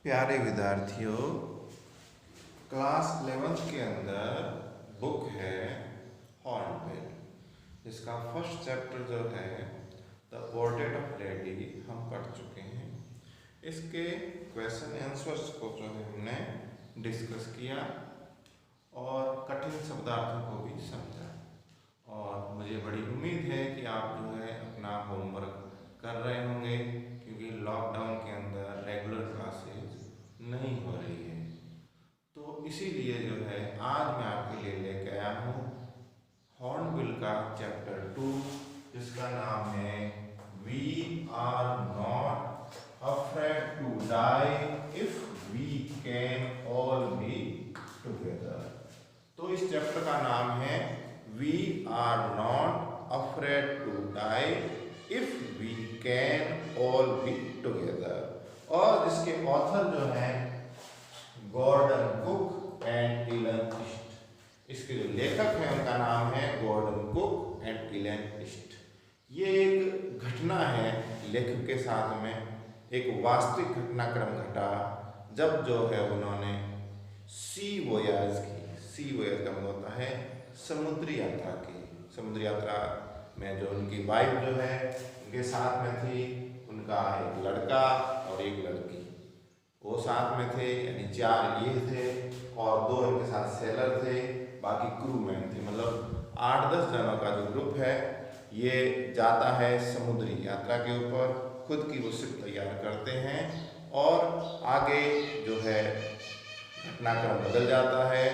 प्यारे विद्यार्थियों, class 11th के अंदर बुक है हॉर्नबिल। इसका फर्स्ट चैप्टर जो है द पोर्ट्रेट ऑफ लेडी हम पढ़ चुके हैं। इसके क्वेश्चन आंसर्स को जो है हमने डिस्कस किया और कठिन शब्दार्थों को भी समझा। और मुझे बड़ी उम्मीद है कि आप जो है अपना होमवर्क कर रहे होंगे, क्योंकि लॉकडाउन के अंदर रेगुलर क्लासेस नहीं हो रही है। तो इसीलिए जो है आज मैं आपके लिए लेके आया हूँ हॉर्नबिल का चैप्टर 2, जिसका नाम है we are not afraid to die if we can all be together. तो इस चैप्टर का नाम है we are not afraid to die if we can all be together. और इसके ऑथर जो हैं Gordon Cook and Alan East. इसके जो लेखक हैं उनका नाम है Gordon Cook and Alan East. ये एक घटना है लेखक के साथ में, एक वास्तविक घटनाक्रम घटा जब जो है उन्होंने सी वोयाज की। सी वोयाज का मतलब होता है समुद्री यात्रा की। समुद्री यात्रा में जो उनकी वाइफ जो है उनके साथ में थी, उनका एक लड़का और एक लड़की, वो साथ में थे, यानी 4 ये थे और 2 इनके साथ सेलर थे, बाकी क्रू मैन थे। मतलब 8-10 जनों का जो ग्रुप है ये जाता है समुद्री यात्रा के ऊपर। खुद की वो शिप तैयार करते हैं और आगे जो है घटनाक्रम बदल जाता है,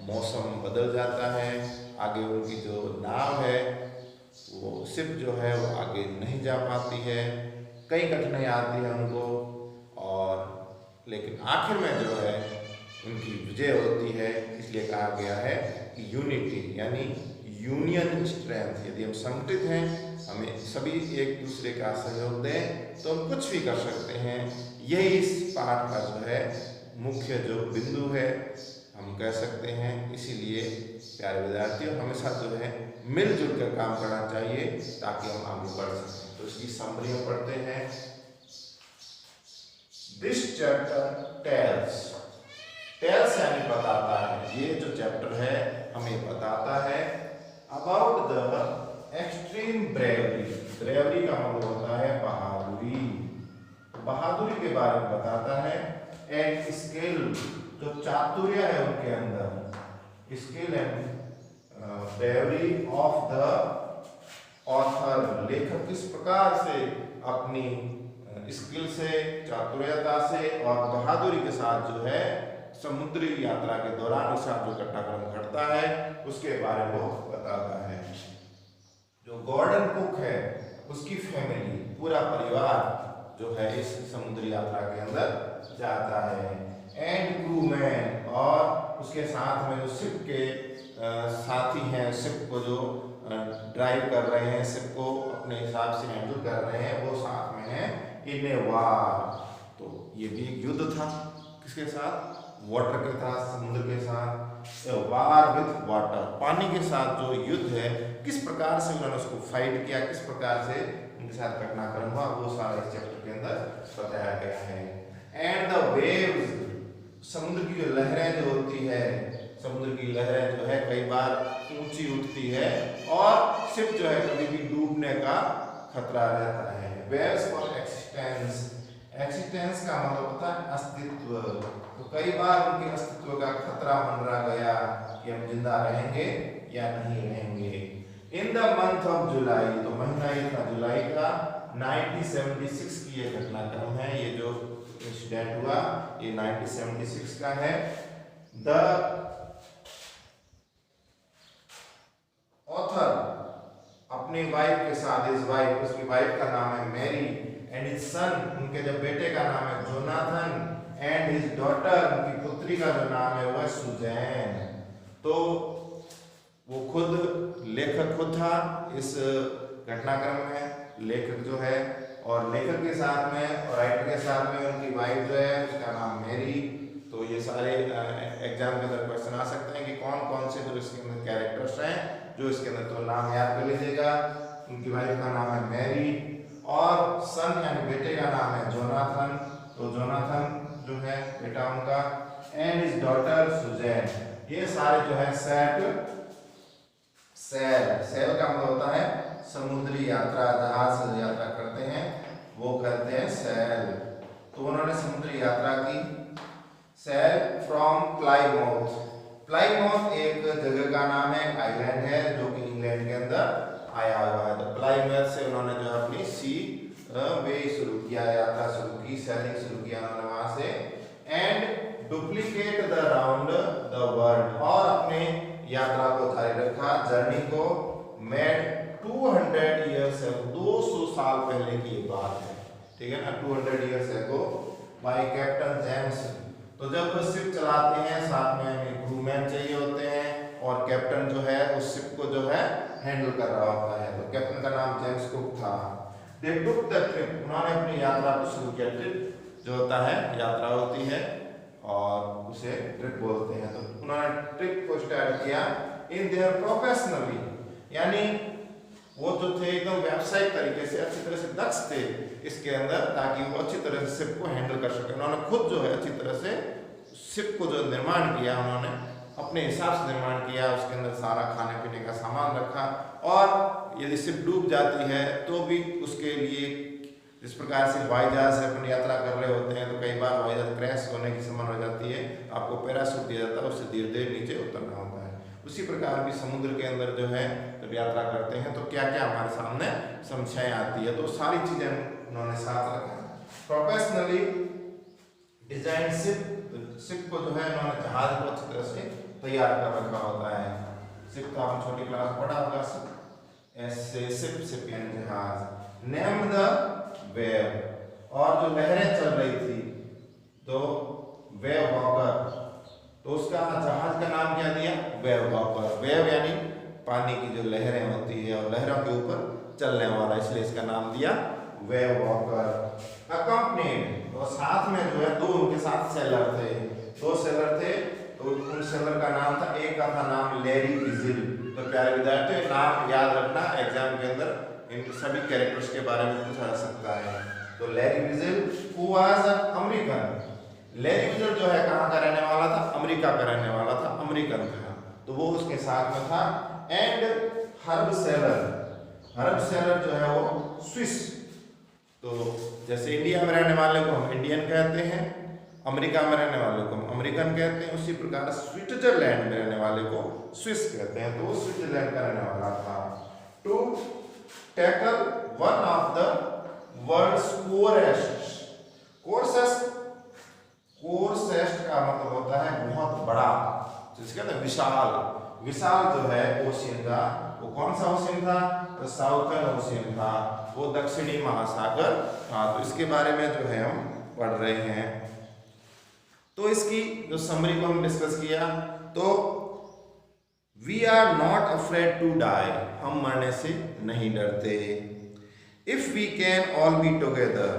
मौसम बदल जाता है। आगे उनकी जो नाव है, वो शिप जो है वो आगे नहीं जा पाती है, कई कठिनाई आती है उनको, और लेकिन आखिर में जो है उनकी विजय होती है। इसलिए कहा गया है कि यूनिटी यानी यूनियन स्ट्रेंथ। यदि हम संगठित हैं, हमें सभी एक दूसरे का सहयोग दें तो हम कुछ भी कर सकते हैं। यही इस पाठ का जो है मुख्य जो बिंदु है हम कह सकते हैं। इसीलिए प्यारे विद्यार्थियों, हमेशा जो है मिलजुल कर काम करना चाहिए ताकि हम आगे बढ़ सकें। तो इसकी समरी हम पढ़ते हैं। दिस चैप्टर टेल्स यानी बताता है। ये जो चैप्टर है हमें बताता है about the extreme bravery. Bravery का मतलब होता है बहादुरी। बहादुरी के बारे में बताता है। एंड स्किल, जो चातुर्य है उनके अंदर, skill and bravery of the author. लेखक किस प्रकार से अपनी स्किल से, चातुर्यता से और बहादुरी के साथ जो है समुद्री यात्रा के दौरान उसका जो घटनाक्रम घटता है उसके बारे में वो बताता है। जो गॉर्डन कुक है उसकी फैमिली, पूरा परिवार जो है इस समुद्री यात्रा के अंदर जाता है। एंड क्रू मैन, और उसके साथ में जो शिप के साथी हैं, शिप को जो ड्राइव कर रहे हैं, शिप को अपने हिसाब से हैंडल कर रहे हैं, वो साथ में है। इन ए वार, तो ये भी एक युद्ध था। किसके साथ? वाटर के साथ, समुद्र के साथ। ए वार विथ वाटर, पानी के साथ जो युद्ध है, किस प्रकार से उन्होंने उसको फाइट किया, किस प्रकार से उनके साथ घटनाक्रम हुआ, वो सारा इस चैप्टर के अंदर बताया गया है। एंड द वेव्स, समुद्र की जो लहरें जो होती है, समुद्र की लहरें जो है कई बार ऊंची उठती है और शिप जो है कभी भी डूबने का खतरा रहता है। वेव्स फॉर एक्सिस्टेंस, एक्सिस्टेंस का मतलब होता है अस्तित्व। तो कई बार उनके अस्तित्व का खतरा मंडरा गया कि हम जिंदा रहेंगे या नहीं रहेंगे। In the month of July, तो महीना ये था जुलाई का, 1976 की ये घटनाक्रम है। ये जो इंसिडेंट हुआ ये 1976 का है। द ऑथर अपनी वाइफ के साथ, इस वाइफ, उसकी वाइफ का नाम है मैरी, एंड हिज सन, उनके जब बेटे का नाम है जोनाथन, एंड हिज डॉटर, उनकी पुत्री का जो नाम है वो है सुजैन। तो वो खुद लेखक खुद था इस घटनाक्रम में, लेखक जो है, और लेखक के साथ में और राइटर के साथ में उनकी वाइफ जो है उसका नाम मैरी। तो ये सारे एग्जाम के अंदर क्वेश्चन आ सकते हैं कि कौन कौन से जो इसके अंदर कैरेक्टर्स हैं जो इसके अंदर, तो नाम याद कर लीजिएगा। उनकी वाइफ का नाम है मैरी और सन यानी बेटे का नाम है जोनाथन। तो जोनाथन जो है बेटा उनका, एंड हिज डॉटर सुजैन। ये सारे जो है सेल का मतलब होता है समुद्री यात्रा, जहाज से यात्रा करते हैं वो कहते हैं सेल। तो उन्होंने समुद्री यात्रा की। Cell from Plymouth. प्लाईमाउथ एक जगह का नाम है, आइलैंड है जो कि इंग्लैंड के अंदर आया हुआ है। तो प्लाईमाउथ से उन्होंने जो अपनी सी वे शुरू किया, यात्रा शुरू की, सेलिंग शुरू किया उन्होंने वहां से। And duplicate the round the world, और अपने यात्रा को जारी रखा, जर्नी को। मेड 200 ईयर्स एगो, 200 साल पहले की बात है, ठीक है ना, 200 years ago bye captain James. तो जब शिप चलाते हैं साथ में हमें क्रूमैन चाहिए होते हैं, और कैप्टन जो है उस शिप को जो है हैंडल कर रहा होता है। तो कैप्टन का नाम जेम्स कुक था। दे टुक द ट्रिप, उन्होंने अपनी यात्रा को शुरू किया। ट्रिप जो होता है यात्रा होती है और उसे ट्रिप बोलते हैं। तो उन्होंने ट्रिप को स्टार्ट किया इन देयर प्रोफेशनली, यानी वो जो थे एकदम व्यावसायिक तरीके से, अच्छी तरह से दक्ष थे इसके अंदर, ताकि वो अच्छी तरह से शिप को हैंडल कर सके। उन्होंने खुद जो है अच्छी तरह से शिप को जो निर्माण किया, उन्होंने अपने हिसाब से निर्माण किया, उसके अंदर सारा खाने पीने का सामान रखा, और यदि शिप डूब जाती है तो भी उसके लिए, जिस प्रकार से हवाई जहाज से अपन यात्रा कर रहे होते हैं तो कई बार हवाई जहाज क्रैश होने की संभावना हो जाती है, आपको पैराशूट दिया जाता है, उससे धीरे धीरे नीचे उतरना होता है। उसी प्रकार भी समुद्र के अंदर जो है जब यात्रा करते हैं तो क्या क्या हमारे सामने समस्याएं आती है, तो सारी चीजें उन्होंने साथ रखा। प्रोफेशनली डिजाइन शिप को जो है उन्होंने जहाज को अच्छी तरह से तैयार कर रखा होता है। शिप तो आपने छोटी क्लास में पढ़ा होगा, ऐसे शिप यानी जहाज। नेम द वेव, और जो लहरें चल रही थी तो वेव वॉकर, तो उसका जहाज का नाम क्या दिया, वेव वॉकर। वेव यानी पानी की जो लहरें होती है और लहरों के ऊपर चलने वाला, इसलिए इसका नाम दिया वेव वॉकर। अकम्पनीड, और साथ में जो है दो उनके साथ सेलर थे, दो सेलर थे, तो उन सेलर का नाम था, एक का था नाम लैरी विजिल। तो प्यारे विद्यार्थियों नाम याद रखना, एग्जाम के अंदर इन सभी कैरेक्टर्स के बारे में पूछा जा सकता है। तो Larry vigil who was American, Larry vigil जो है कहाँ का रहने वाला था, अमेरिका का रहने वाला था, अमेरिकन था, तो वो उसके साथ में था। एंड हर्ब सेलर जो है वो स्विस, तो जैसे इंडिया में रहने वाले को हम इंडियन कहते हैं, अमेरिका में रहने वाले को हम अमेरिकन कहते हैं, उसी प्रकार स्विट्जरलैंड में रहने वाले को स्विस कहते हैं, तो वो स्विट्जरलैंड का रहने वाला था। To tackle one of the world's coarsest का मतलब होता है बहुत बड़ा, जिसके कहते हैं विशाल जो है ओशियन था, वो कौन सा ओशियन था, तो साउथर्न ओशियन था, वो दक्षिणी महासागर था। तो इसके बारे में जो है हम पढ़ रहे हैं। तो इसकी जो समरी को हम डिस्कस किया, तो we are not afraid to die, हम मरने से नहीं डरते। If we can all be together,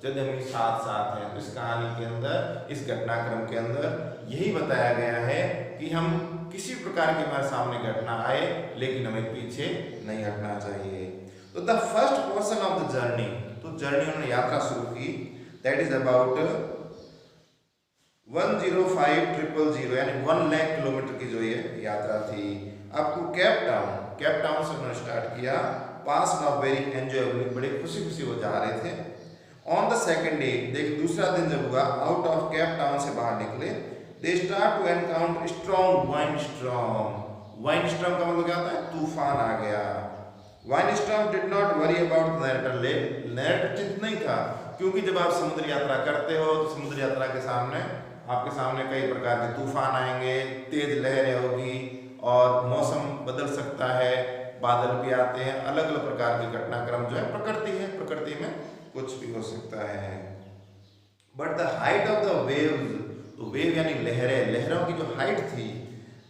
जब हम साथ साथ हैं। तो इस कहानी के अंदर, इस घटनाक्रम के अंदर यही बताया गया है कि हम किसी प्रकार की हमारे सामने घटना आए लेकिन हमें पीछे नहीं हटना चाहिए। तो the first portion of the journey, तो जर्नी उन्होंने यात्रा शुरू की, दैट इज अबाउट 105,000 यानी 1 लाख किलोमीटर की जो ये यात्रा थी। आपको केप टाउन से उन्होंने स्टार्ट किया, पास ऑफ वेरी एंजॉयबल, बड़े खुशी खुशी वो जा रहे थे। ऑन द सेकेंड डे, देखिए दूसरा दिन जब हुआ, आउट ऑफ केप टाउन से बाहर निकले, they start to encounter strong wind storm का मतलब क्या होता है, तूफान आ गया। Wind storm did not worry about narrator चिंतित नहीं था, क्योंकि जब आप समुद्र यात्रा करते हो तो समुद्र यात्रा के सामने आपके सामने कई प्रकार के तूफान आएंगे, तेज लहरें होगी और मौसम बदल सकता है, बादल भी आते हैं, अलग अलग प्रकार के घटनाक्रम जो है प्रकृति में कुछ भी हो सकता है। But the height of the waves, तो वेव यानी लहरों की जो हाइट थी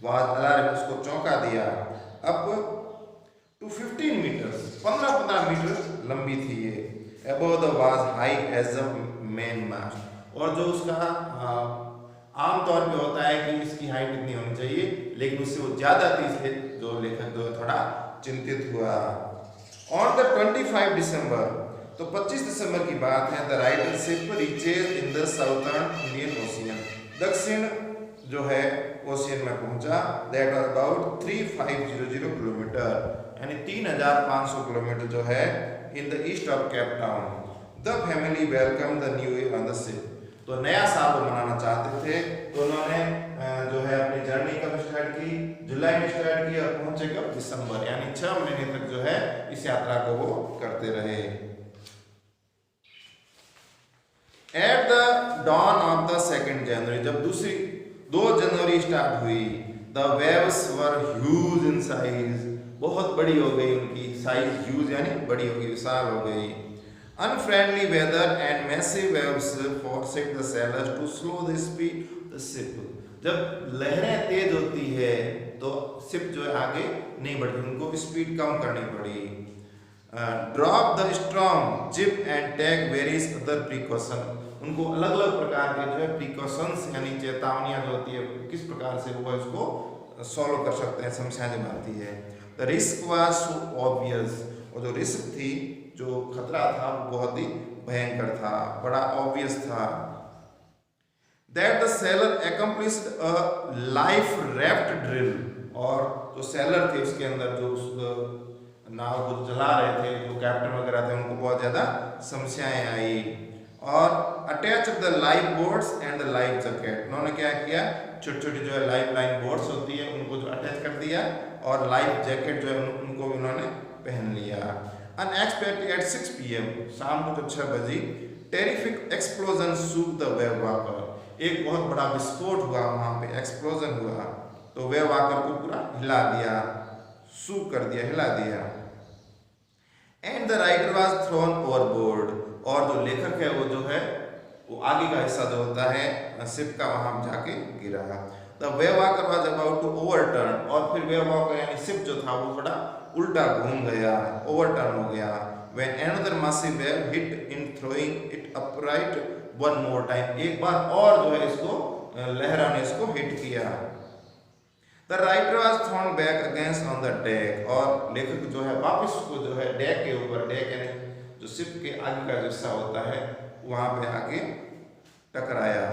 वह अल्लाह ने उसको चौंका दिया। अब टू 15 मीटर, 15 मीटर लंबी थी ये। Above the was high as the main mast, और जो उसका आमतौर पे होता है कि इसकी हाइट इतनी होनी चाहिए, लेकिन उससे वो ज्यादा थी, इसलिए जो लेखक जो थोड़ा चिंतित हुआ। ऑन द 25 दिसंबर, तो 25 दिसंबर की बात है। The writer ship reaches in the southern Indian ocean, दक्षिण जो है ओशियन में पहुंचा। दैट वाज अबाउट 3500 किलोमीटर, यानी 3500 किलोमीटर जो है in the east of Cape town. The family welcome the new year on the ship, तो नया साल वो मनाना चाहते थे, तो उन्होंने जो है अपनी जर्नी कब स्टार्ट की, जुलाई में स्टार्ट की और पहुंचे कब, दिसंबर, यानी 6 महीने तक जो है इस यात्रा को वो करते रहे। At the dawn of the 2 January, जब दूसरी 2 जनवरी स्टार्ट हुई, the waves were huge in size, बहुत बड़ी हो गई उनकी साइज, ह्यूज यानी बड़ी हो गई, विशाल हो गई। Unfriendly weather and massive waves forced the sailors to slow the speed the ship, जब लहरें तेज होती है तो शिप जो है आगे नहीं बढ़ती, उनको स्पीड कम करनी पड़ी। Drop the strong jib and take various other precaution, उनको अलग अलग प्रकार के जो है प्रिकॉशंस यानी चेतावनियां जो होती है किस प्रकार से वो इसको सॉल्व कर सकते हैं, समस्या जब आती है। The risk was so obvious, और जो रिस्क थी, जो खतरा था वो बहुत ही भयंकर था, बड़ा ऑब्वियस था। That the seller accomplished a life raft drill, और जो सेलर थे उसके अंदर जो उस नाव को चला रहे थे, जो कैप्टन वगैरह थे, उनको बहुत ज़्यादा समस्याएं आई। और attach the life boats and the life jacket, उन्होंने क्या किया, छोटी छोटी जो है लाइफ लाइन बोट्स होती है उनको जो अटैच कर दिया, और लाइफ जैकेट जो है उनको भी उन्होंने पहन लिया। अनएक्सपेक्टेड एट 6 PM, शाम को जब 6 बजी, terrific explosion shook the wave walker, एक बहुत बड़ा विस्फोट हुआ वहाँ पे, एक्सप्लोजन हुआ, तो वेव वॉकर को पूरा हिला दिया, शूक कर दिया, हिला दिया। And the writer was thrown overboard, और जो लेखक है वो जो है वो आगे का हिस्सा जो होता है शिप का, वहां जाके गिरा। The wave walker was about to overturn, और फिर वेव वॉकर यानी शिप जो था वो थोड़ा उल्टा घूम गया, ओवरटर्न हो गया। When another massive wave hit in throwing it upright one more time, एक बार और जो है इसको लहरा ने इसको हिट किया। The writer was thrown back against on the deck, और लेखक जो है वापस उसको जो है डेक के ऊपर, डेक यानी जो शिप के आगे का हिस्सा होता है वहां पे आके टकराया।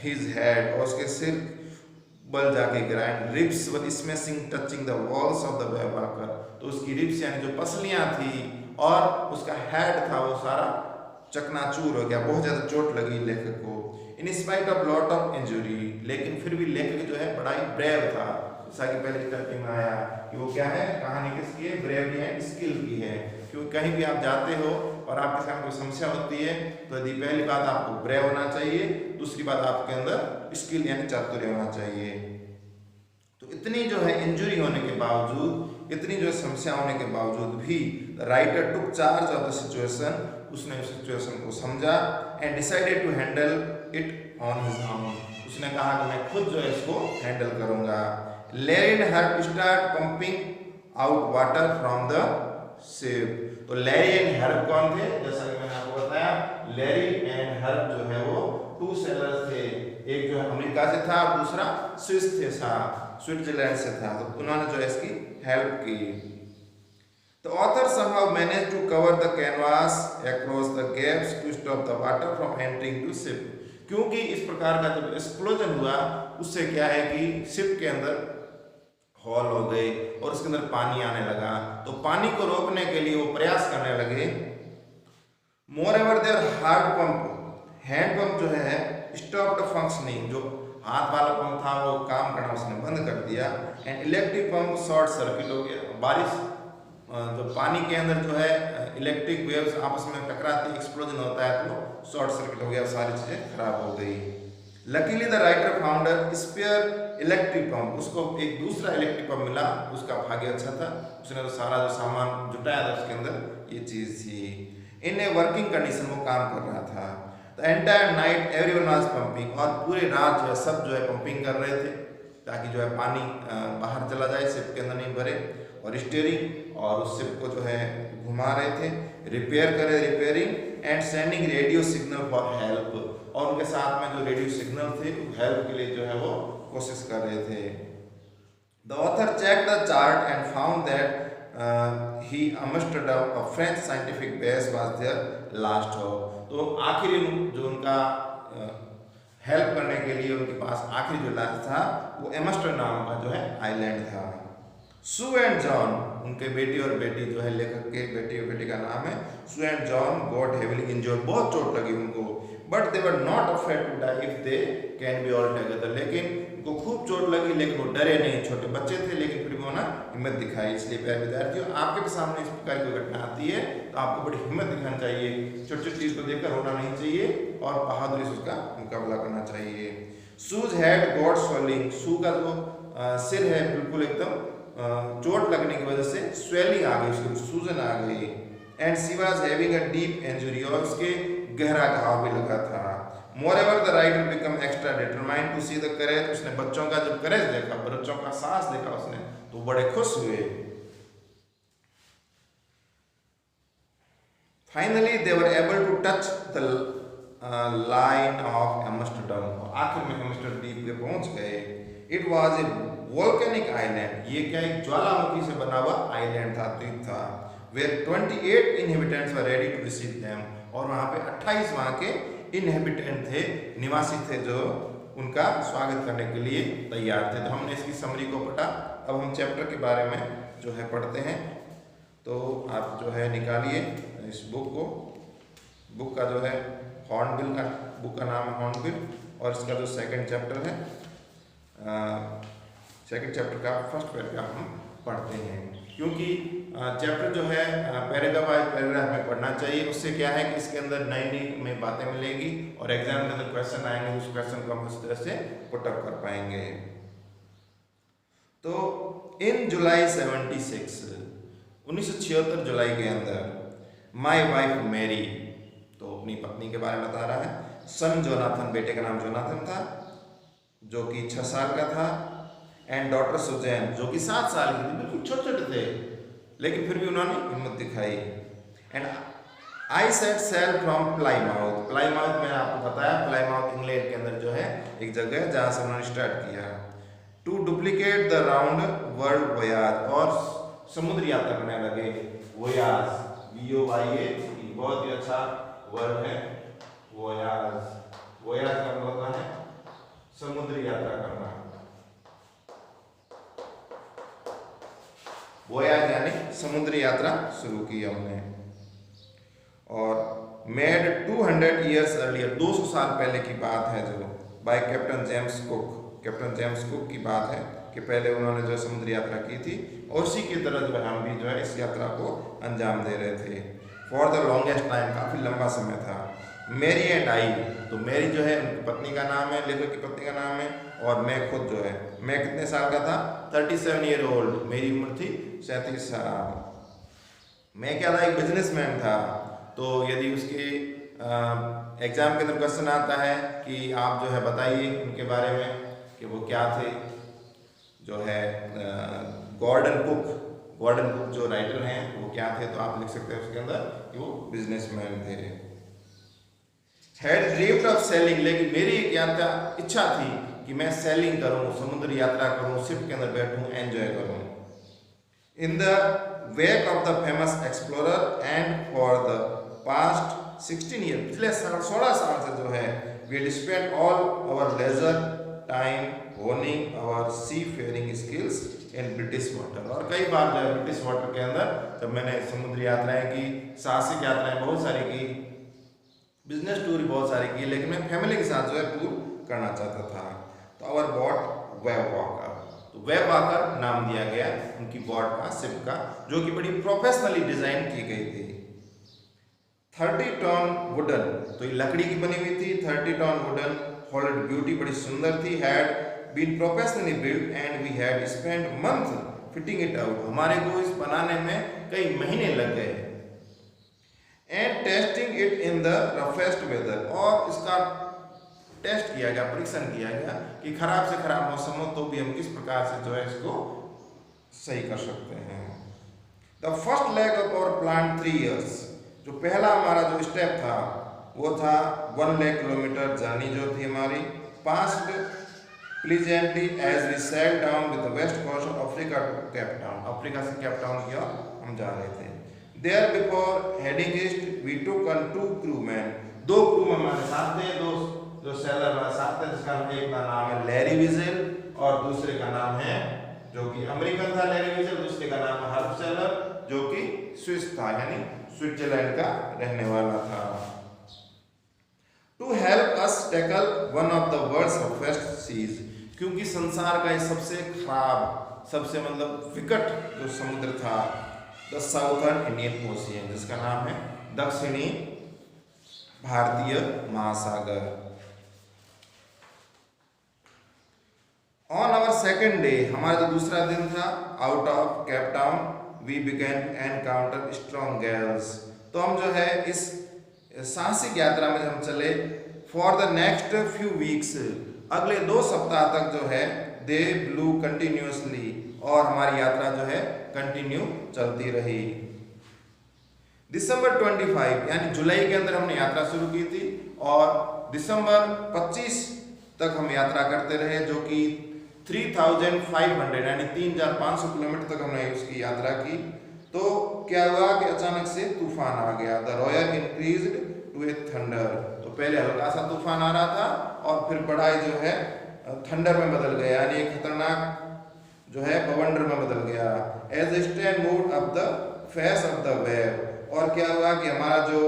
हिज हेड, और उसके सिर बल जाके गिरा। Ribs were smashing touching the walls of the wave walker, तो उसकी रिब्स यानी जो पसलियां थी और उसका हेड था वो सारा चकनाचूर हो गया, बहुत ज्यादा चोट लगी लेखक को। In spite of lot of injury, लेकिन फिर भी लेखक जो है बड़ा ही ब्रेव था, जैसा कि पहले चर्चा में आया कि वो क्या है, कहानी किसकी है, ब्रेवरी है, स्किल की है। क्योंकि कहीं भी आप जाते हो और आपके सामने कोई समस्या होती है तो यदि पहली बात आपको ब्रेव होना चाहिए, दूसरी बात आपके अंदर स्किल यानी चातुर्य होना चाहिए। तो इतनी जो है इंजुरी होने के बावजूद, इतनी जो समस्या होने के बावजूद भी writer took charge of the situation, उसने उस सिचुएशन को समझा and decided to handle it on his own, उसने कहा कि मैं खुद जो है इसको हैंडल करूंगा। Larry and herb start pumping out water from the ship, तो लैरी एंड हर्ब कौन थे, जैसा कि मैंने आपको बताया, लैरी एंड हर्ब जो है वो 2 सेलर्स थे, एक जो है अमेरिका से था और दूसरा स्विस से था, स्विट्जरलैंड से था, तो उन्होंने जो है इसकी हेल्प की। The author somehow managed to cover the canvas across the gaps to stop the water from entering to ship, क्योंकि इस प्रकार का जब एक्सप्लोजन हुआ उससे क्या है कि शिप के अंदर हॉल हो गए और उसके अंदर पानी आने लगा, तो पानी को रोकने के लिए वो प्रयास करने लगे। Moreover their hard pump, hand pump जो है स्टॉप्ड फंक्शनिंग, जो हाथ वाला पंप था वो काम करना उसने बंद कर दिया। And electric pump short circuit हो गया, बारिश जो पानी के अंदर जो है इलेक्ट्रिक वेव्स आपस में टकराती, एक्सप्लोजन होता है तो शॉर्ट सर्किट हो गया, सारी चीजें खराब हो गई। Luckily the writer found a spare electric pump, उसको एक दूसरा इलेक्ट्रिक पंप मिला, उसका भाग्य अच्छा था, उसने तो सारा जो सामान जुटाया था उसके अंदर ये चीज थी। इन ए वर्किंग कंडीशन वो काम कर रहा था। The entire night everyone was pumping, और पूरे रात जो है सब जो है पंपिंग कर रहे थे ताकि जो है पानी बाहर चला जाए, शिप के अंदर नहीं भरे। और स्टीयरिंग और उस शिप को जो है घुमा रहे थे, रिपेयर करे, repairing and sending radio signal for help, और उनके साथ में जो रेडियो सिग्नल थे हेल्प के लिए जो है वो कोशिश कर रहे थे। The author check the chart and found that he Amsterdam, a French scientific base was their last hope. तो आखिरी जो उनका हेल्प करने के लिए उनके पास आखिरी जो लास्ट था वो एम्स्टरडम का जो है आइलैंड था। सू एंड जॉन, उनके बेटी और बेटी जो है, लेखक के बेटी और बेटी का नाम है Sue and John, got heavily injured, बहुत चोट लगी उनको, but they were not afraid to die if they can be all together, लेकिन उनको खूब चोट लगी लेकिन वो डरे नहीं, छोटे बच्चे थे लेकिन फिर भी वो ना हिम्मत दिखाई। इसलिए प्यारे विद्यार्थियों, आपके भी सामने इस प्रकार की घटना आती है तो आपको बड़ी हिम्मत दिखानी चाहिए, छोटी छोटी चीज को देखकर रोना नहीं चाहिए और बहादुरी से उसका मुकाबला करना चाहिए। सूज हैड गॉट स्वेलिंग, सू का जो सिर है बिल्कुल एकदम चोट लगने की वजह से स्वेलिंग आ गई, उसकी सूजन आ गई, and she was having a deep injury, और उसके गहरा घाव भी लगा था। Moreover the writer become extra determined to see the courage, उसने बच्चों का जब करेज देखा, बच्चों का साहस देखा उसने, तो बड़े खुश हुए। Finally they were able to touch the line of Amsterdam, आखिर में एम्स्टरडम द्वीप पे पहुंच गए। It was a volcanic island, ये क्या एक ज्वालामुखी से बना हुआ आइलैंड था, द्वीप था, where 28 inhabitants were ready to receive them, और वहां पे 28 वहां के इनहेबिटेंट थे, निवासी थे जो उनका स्वागत करने के लिए तैयार थे। तो हमने इसकी समरी को पढ़ा, अब हम चैप्टर के बारे में जो है पढ़ते हैं। तो आप जो है निकालिए इस बुक को, बुक का जो है हॉर्नबिल का, बुक का नाम है हॉर्नबिल, और इसका जो सेकंड चैप्टर है, सेकंड चैप्टर का फर्स्ट पैराग्राफ हम पढ़ते हैं, क्योंकि चैप्टर जो है पैराग्राफ बाय पैराग्राफ में पढ़ना चाहिए। उससे क्या है कि इसके अंदर नई नई में बातें मिलेंगी और एग्जाम के अंदर क्वेश्चन आएंगे, उस क्वेश्चन को हम उस तरह से पुट अप कर पाएंगे। तो इन जुलाई 76, 1976 जुलाई के अंदर, माई वाइफ मैरी, तो अपनी पत्नी के बारे में बता रहा है, सन जोनाथन, बेटे का नाम जोनाथन था जो कि 6 साल का था, एंड डॉटर सुजैन जो कि 7 साल की थी, बिल्कुल छोटे छोटे थे लेकिन फिर भी उन्होंने हिम्मत दिखाई। And I set sail from Plymouth, Plymouth मैंने आपको बताया, प्लाईमाउथ इंग्लैंड के अंदर जो है एक जगह है जहाँ से उन्होंने स्टार्ट किया, to duplicate the round world voyage, और समुद्री यात्रा करने लगे। वोयाज, VOYAG, बहुत ही अच्छा वर्ड है वोयाज, वोयाज का मतलब होता है समुद्री यात्रा करना, वोयाज यानी समुद्री यात्रा शुरू की हमने। और मेड 200 ईयर्स अर्लियर, 200 साल पहले की बात है जो, by captain James Cook, captain James Cook की बात है कि पहले उन्होंने जो समुद्री यात्रा की थी, और उसी की तरह जो हम भी जो है इस यात्रा को अंजाम दे रहे थे। फॉर द लॉन्गेस्ट टाइम, काफ़ी लंबा समय था। मेरी एंड आई, तो मेरी जो है उनकी पत्नी का नाम है, लेखक की पत्नी का नाम है, और मैं खुद जो है, मैं कितने साल का था, 37 ईयर ओल्ड, मेरी उम्र थी 37 साल। मैं क्या था, एक बिजनेसमैन था। तो यदि उसके एग्जाम के अंदर क्वेश्चन आता है कि आप जो है बताइए उनके बारे में कि वो क्या थे, जो है गॉर्डन कुक जो राइटर हैं वो क्या थे, तो आप लिख सकते हैं उसके अंदर कि वो बिजनेसमैन थे। हैड ड्रीम्ड ऑफ सेलिंग, लेकिन मेरी एक यात्रा इच्छा थी कि मैं सेलिंग करूं, समुद्री यात्रा करूं, शिप के अंदर बैठूं, एंजॉय करूं। In the wake of the famous explorer and for the past 16 year, पिछले 16 साल से जो है, we spend all our leisure time honing our seafaring skills in British water, और कई बार जो है ब्रिटिश वाटर के अंदर जब मैंने समुद्री यात्राएं की, साहसिक यात्राएं बहुत सारी की, बिजनेस टूर बहुत सारी की, लेकिन मैं फैमिली के साथ जो है टूर करना चाहता था। तो आवर बॉट वेब वॉकर, तो वेब वॉकर नाम दिया गया उनकी बोट का, शिप का, जो कि बड़ी प्रोफेशनली डिजाइन की गई थी। 30 टन वुडन, तो ये लकड़ी की बनी हुई थी, 30 टन वुडन, होल्ड ब्यूटी, बड़ी सुंदर थी, had been professionally build and we had spend month fitting it out, हमारे को इस बनाने में कई महीने लग गए, and testing it in the roughest weather, और इसका टेस्ट किया गया, परीक्षण किया गया कि खराब से खराब मौसम हो तो भी हम किस प्रकार से जो है इसको सही कर सकते हैं। The first leg of our plan 3 years, जो पहला हमारा जो स्टेप था वो था 1 लाख किलोमीटर जर्नी जो थी हमारी, passed pleasantly as we sailed down with the west coast of Africa to Cape Town, Africa से केप टाउन की ओर हम जा रहे थे। There before heading east we took on 2 crewmen, 2 crew हमारे साथ थे, 2 जो सैलर हमारे साथ थे, जिसका एक का नाम है लैरी विज़ल और दूसरे का नाम है, जो कि अमेरिकन था लैरी विज़ल, दूसरे का नाम है हर्ब सेलर, जो कि स्विस था, यानी स्विट्जरलैंड का रहने वाला था। To help us tackle one of the world's toughest seas, क्योंकि संसार का सबसे खराब, सबसे मतलब विकट जो समुद्र था, द साउथर्न इंडियन ओशियन, जिसका नाम है दक्षिणी भारतीय महासागर। ऑन आवर सेकेंड डे, हमारा जो दूसरा दिन था, out of Cape Town we began to encounter strong gales, तो हम जो है इस साहसिक यात्रा में हम चले। For the next few weeks, अगले 2 सप्ताह तक जो है दे ब्लू कंटिन्यूसली, और हमारी यात्रा जो है कंटिन्यू चलती रही। दिसंबर 25 यानी जुलाई के अंदर हमने यात्रा शुरू की थी, और दिसंबर 25 तक हम यात्रा करते रहे, जो कि 3500 यानी 3500 किलोमीटर तक हमने उसकी यात्रा की। तो क्या हुआ कि अचानक से तूफान आ गया। The roar increased to a thunder, तो पहले हल्का सा तूफान आ रहा था और फिर बढ़ाई जो है थंडर में बदल गया, यानी एक खतरनाक जो है बवंडर में बदल गया। As stand moved up the face of the wave, और क्या हुआ कि हमारा जो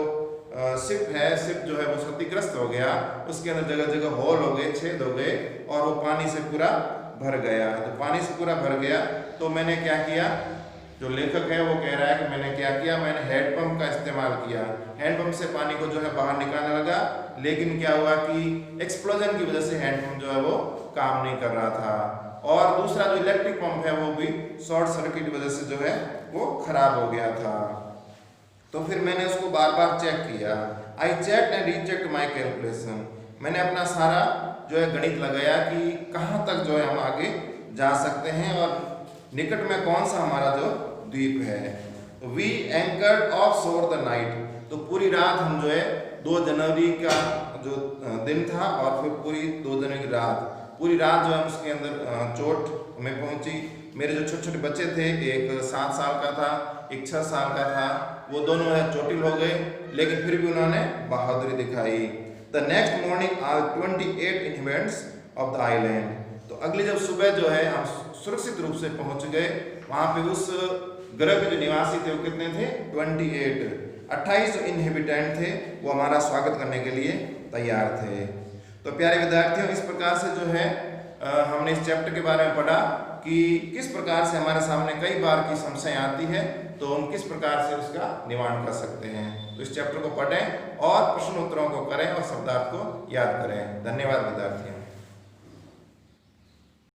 शिप है, शिप जो है वो क्षतिग्रस्त हो गया, उसके अंदर जगह जगह होल हो गए, छेद हो गए, और वो पानी से पूरा भर गया। तो पानी से पूरा भर गया, तो मैंने क्या किया, जो लेखक है वो कह रहा है कि मैंने क्या किया, मैंने हैंडपंप का इस्तेमाल किया। हैंडपंप से पानी को जो है बाहर निकालने लगा, लेकिन क्या हुआ कि एक्सप्लोजन की वजह से हैंडपंप जो है वो काम नहीं कर रहा था, और दूसरा जो इलेक्ट्रिक पंप है वो भी शॉर्ट सर्किट की वजह से जो है वो खराब हो गया था। तो फिर मैंने उसको बार बार चेक किया। I check and recheck my calculation, मैंने अपना सारा जो है गणित लगाया कि कहाँ तक जो है हम आगे जा सकते हैं, और निकट में कौन सा हमारा जो द्वीप है। वी एंकर्ड ऑफ शोर द नाइट, तो पूरी रात हम जो है 2 जनवरी का जो दिन था, और फिर पूरी 2 जनवरी की रात, पूरी रात जो है उसके अंदर चोट में पहुंची। मेरे जो छोटे छोटे बच्चे थे, एक 7 साल का था, एक 6 साल का था, वो दोनों चोटिल हो गए, लेकिन फिर भी उन्होंने बहादुरी दिखाई। The next morning are 28 inhabitants of the island, तो अगली जब सुबह जो है हम सुरक्षित रूप से पहुंच गए वहां पे, उस ग्रह के जो निवासी थे वो कितने थे, 28 जो इनहेबिटेंट थे वो हमारा स्वागत करने के लिए तैयार थे। तो प्यारे विद्यार्थियों, इस प्रकार से जो है हमने इस चैप्टर के बारे में पढ़ा कि किस प्रकार से हमारे सामने कई बार की समस्याएं आती है, तो हम किस प्रकार से उसका निवारण कर सकते हैं। तो इस चैप्टर को पढ़ें और प्रश्न उत्तरों को करें और शब्दार्थ को याद करें। धन्यवाद विद्यार्थियों।